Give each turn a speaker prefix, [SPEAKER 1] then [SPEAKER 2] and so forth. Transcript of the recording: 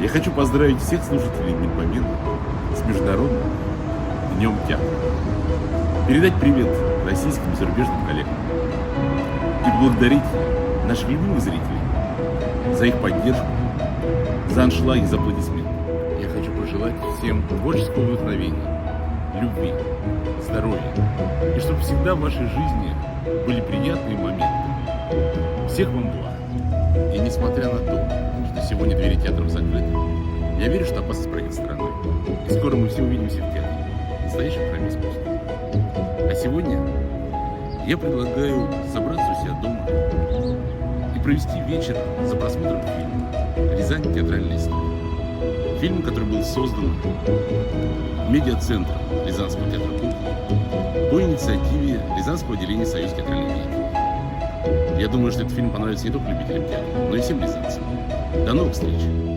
[SPEAKER 1] Я хочу поздравить всех слушателей Дня Победы с Международным Днем театра. Передать привет российским и зарубежным коллегам. И поблагодарить наших любимых зрителей за их поддержку, за аншлаги, за аплодисменты. Я хочу пожелать всем творческого вдохновения, любви, здоровья. И чтобы всегда в вашей жизни были приятные моменты. Всех вам благ. И несмотря на то, что сегодня двери театров закрыты, я верю, что опасность пройдет стороной. И скоро мы все увидимся в театре. Настоящий храме искусства. А сегодня я предлагаю собраться у себя дома и провести вечер за просмотром фильма «Рязань. Театральная история». Фильм, который был создан медиацентром Рязанского театра кукол по инициативе Рязанского отделения Союза театральных деятелей. Я думаю, что этот фильм понравится не только любителям театра, но и всем рязанцам. До новых встреч!